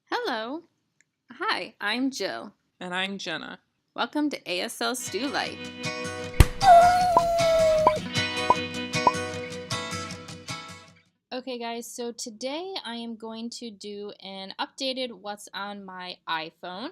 Hello. Hi, I'm Jill. And I'm Jenna. Welcome to ASL Stew Life. Okay guys, so today I am going to do an updated what's on my iPhone.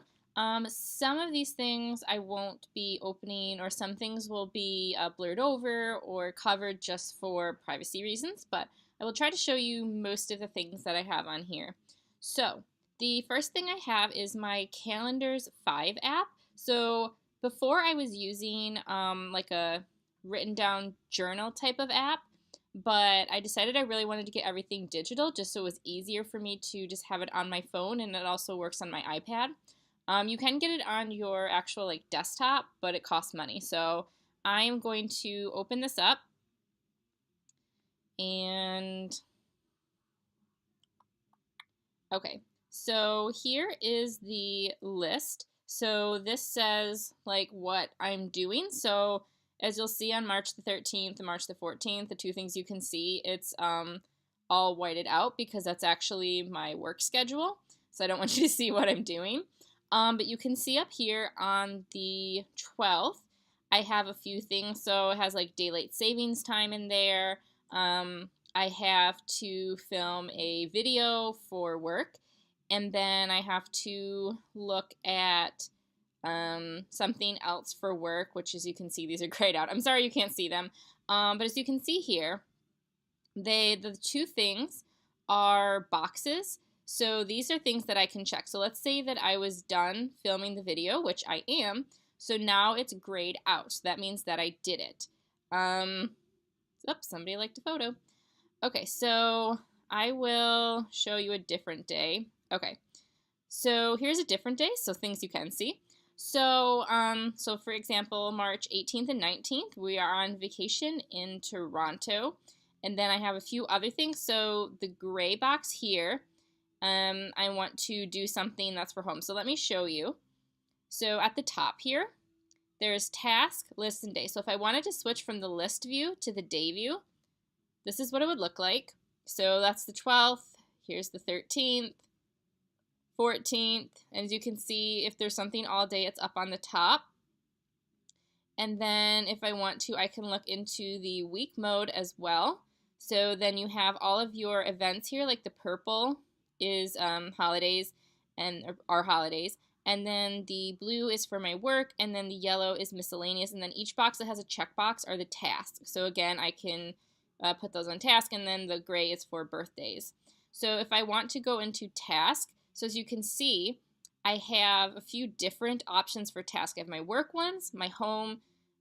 Some of these things I won't be opening, or some things will be blurred over or covered just for privacy reasons, but I will try to show you most of the things that I have on here. So the first thing I have is my Calendars 5 app. So before I was using like a written down journal type of app, but I decided I really wanted to get everything digital just so it was easier for me to just have it on my phone, and it also works on my iPad. You can get it on your actual like desktop, but it costs money. So I am going to open this up, and okay, so here is the list. So this says like what I'm doing. So as you'll see on March the 13th and March the 14th, the two things you can see, it's all whited out because that's actually my work schedule. So I don't want you to see what I'm doing. But you can see up here on the 12th, I have a few things. So it has like daylight savings time in there. I have to film a video for work, and then I have to look at something else for work, which as you can see, these are grayed out. I'm sorry you can't see them, but as you can see here, the two things are boxes. So these are things that I can check. So let's say that I was done filming the video, which I am. So now it's grayed out. So that means that I did it. Oops, somebody liked a photo. Okay, so I will show you a different day. Okay, so here's a different day, so things you can see. So for example, March 18th and 19th, we are on vacation in Toronto. And then I have a few other things. So the gray box here, I want to do something that's for home. So let me show you. So at the top here, there's task, list, and day. So if I wanted to switch from the list view to the day view, this is what it would look like. So that's the 12th. Here's the 13th, 14th. And as you can see, if there's something all day, it's up on the top. And then if I want to, I can look into the week mode as well. So then you have all of your events here, like the purple is holidays and our holidays. And then the blue is for my work, and then the yellow is miscellaneous. And then each box that has a checkbox are the tasks. So again, I can put those on task, and then the gray is for birthdays. So if I want to go into task, so as you can see, I have a few different options for task. I have my work ones, my home,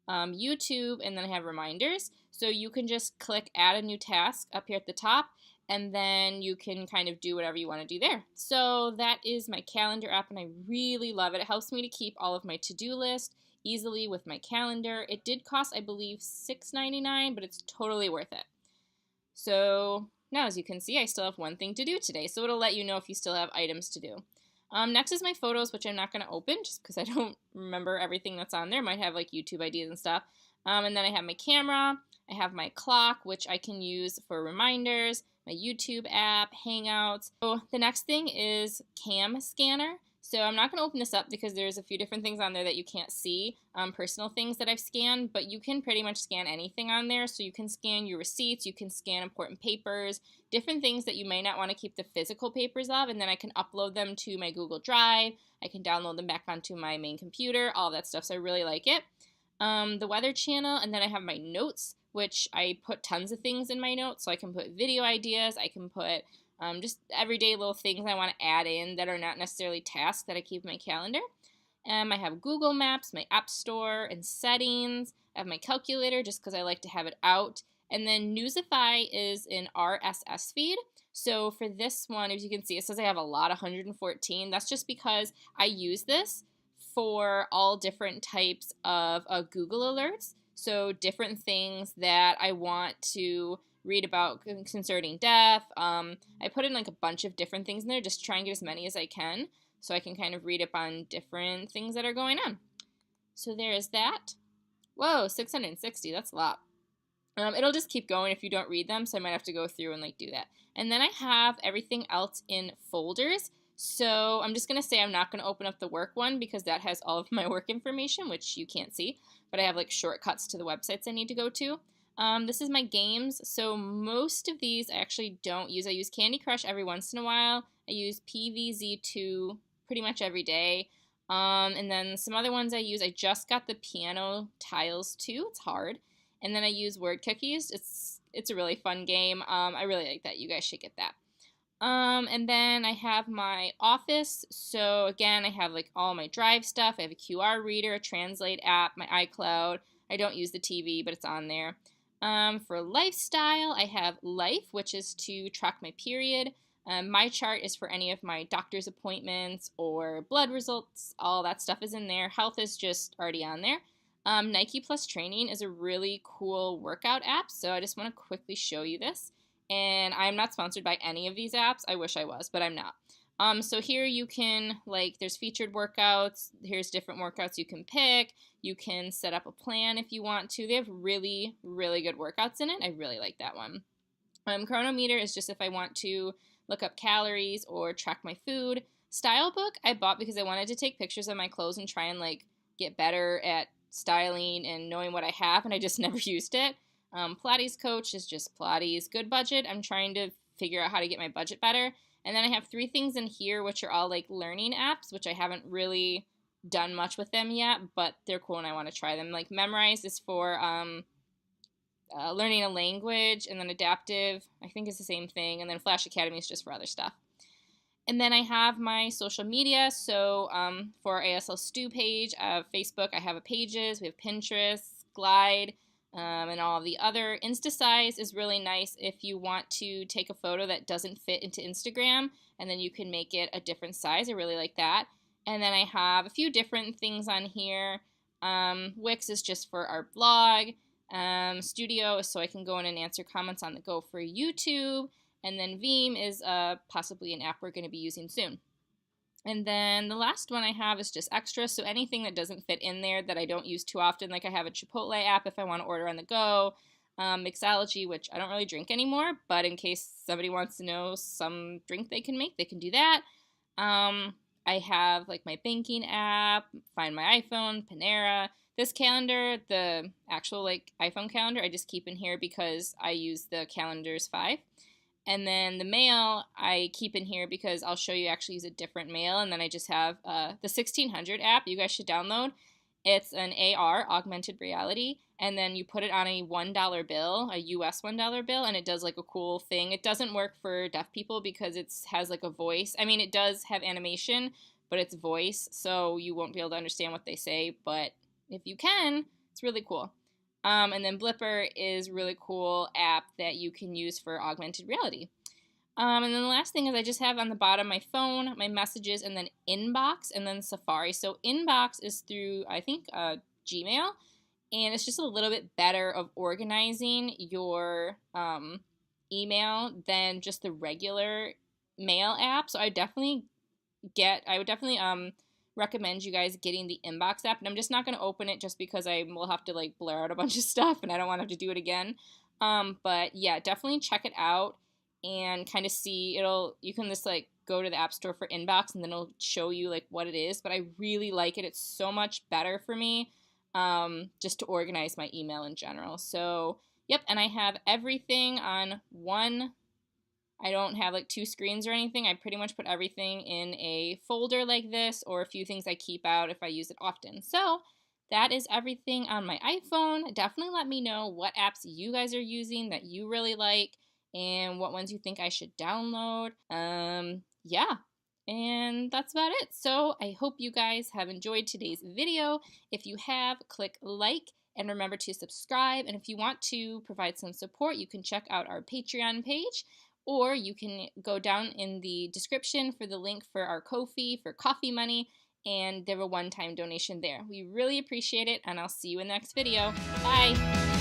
YouTube, and then I have reminders. So you can just click add a new task up here at the top, and then you can kind of do whatever you want to do there. So that is my calendar app, and I really love it. It helps me to keep all of my to-do list easily with my calendar. It did cost, I believe, $6.99, but it's totally worth it. So now, as you can see, I still have one thing to do today, so it'll let you know if you still have items to do. Next is my photos, which I'm not going to open just because I don't remember everything that's on there. I might have like YouTube ideas and stuff. And then I have my camera. I have my clock, which I can use for reminders, my YouTube app, Hangouts. So the next thing is Cam Scanner. So I'm not going to open this up because there's a few different things on there that you can't see, personal things that I've scanned, but you can pretty much scan anything on there. So you can scan your receipts, you can scan important papers, different things that you may not want to keep the physical papers of, and then I can upload them to my Google Drive. I can download them back onto my main computer, all that stuff, so I really like it. The Weather Channel, and then I have my notes, which I put tons of things in my notes, so I can put video ideas, I can put just everyday little things I want to add in that are not necessarily tasks that I keep in my calendar. I have Google Maps, my App Store, and settings. I have my calculator just because I like to have it out. And then Newsify is an RSS feed. So for this one, as you can see, it says I have a lot, 114. That's just because I use this for all different types of Google alerts. So different things that I want to read about concerning death. I put in like a bunch of different things in there, just try and get as many as I can so I can kind of read up on different things that are going on. So there is that. Whoa, 660, that's a lot. It'll just keep going if you don't read them, so I might have to go through and like do that. And then I have everything else in folders. So I'm just going to say I'm not going to open up the work one because that has all of my work information, which you can't see, but I have like shortcuts to the websites I need to go to. This is my games. So most of these I actually don't use. I use Candy Crush every once in a while. I use PVZ2 pretty much every day. And then some other ones I use, I just got the Piano Tiles 2. It's hard. And then I use Word Cookies. It's a really fun game. I really like that. You guys should get that. And then I have my Office. So again, I have like all my Drive stuff. I have a QR reader, a Translate app, my iCloud. I don't use the TV, but it's on there. For lifestyle, I have Life, which is to track my period. My chart is for any of my doctor's appointments or blood results. All that stuff is in there. Health is just already on there. Nike Plus Training is a really cool workout app, so I just want to quickly show you this. And I'm not sponsored by any of these apps. I wish I was, but I'm not. So here you can, like, there's featured workouts. Here's different workouts you can pick. You can set up a plan if you want to. They have really, really good workouts in it. I really like that one. Chronometer is just if I want to look up calories or track my food. Style book I bought because I wanted to take pictures of my clothes and try and, like, get better at styling and knowing what I have, and I just never used it. Pilates Coach is just Pilates. Good Budget, I'm trying to figure out how to get my budget better. And then I have 3 things in here which are all like learning apps, which I haven't really done much with them yet, but they're cool and I want to try them. Like Memrise is for learning a language, and then Adaptive, I think is the same thing, and then Flash Academy is just for other stuff. And then I have my social media, so for our ASL Stew page, Facebook, I have a Pages, we have Pinterest, Glide, and all the other. InstaSize is really nice if you want to take a photo that doesn't fit into Instagram, and then you can make it a different size. I really like that. And then I have a few different things on here. Wix is just for our blog. Studio is so I can go in and answer comments on the go for YouTube. And then Veeam is possibly an app we're going to be using soon. And then the last one I have is just extra, so anything that doesn't fit in there that I don't use too often, like I have a Chipotle app if I want to order on the go, Mixology, which I don't really drink anymore, but in case somebody wants to know some drink they can make, they can do that. I have like my banking app, Find My iPhone, Panera. This calendar, the actual like iPhone calendar, I just keep in here because I use the Calendars 5. And then the mail I keep in here because I'll show you actually use a different mail. And then I just have the 1600 app you guys should download. It's an AR, augmented reality, and then you put it on a $1 bill, a US $1 bill, and it does like a cool thing. It doesn't work for deaf people because it has like a voice. I mean, it does have animation, but it's voice, so you won't be able to understand what they say. But if you can, it's really cool. And then Blipper is a really cool app that you can use for augmented reality. And then the last thing is I just have on the bottom my phone, my messages, and then Inbox, and then Safari. So Inbox is through, I think, Gmail, and it's just a little bit better of organizing your email than just the regular mail app. So I would definitely recommend you guys getting the Inbox app, and I'm just not going to open it just because I will have to like blur out a bunch of stuff and I don't want to have to do it again. But yeah, definitely check it out and kind of see. You can just like go to the App Store for Inbox and then it'll show you like what it is, but I really like it. It's so much better for me just to organize my email in general. So yep, and I have everything on one. I don't have like 2 screens or anything. I pretty much put everything in a folder like this, or a few things I keep out if I use it often. So that is everything on my iPhone. Definitely let me know what apps you guys are using that you really like and what ones you think I should download. Yeah, and that's about it. So I hope you guys have enjoyed today's video. If you have, click like and remember to subscribe. And if you want to provide some support, you can check out our Patreon page. Or you can go down in the description for the link for our Ko-fi for coffee money, and there a one-time donation there. We really appreciate it, and I'll see you in the next video. Bye!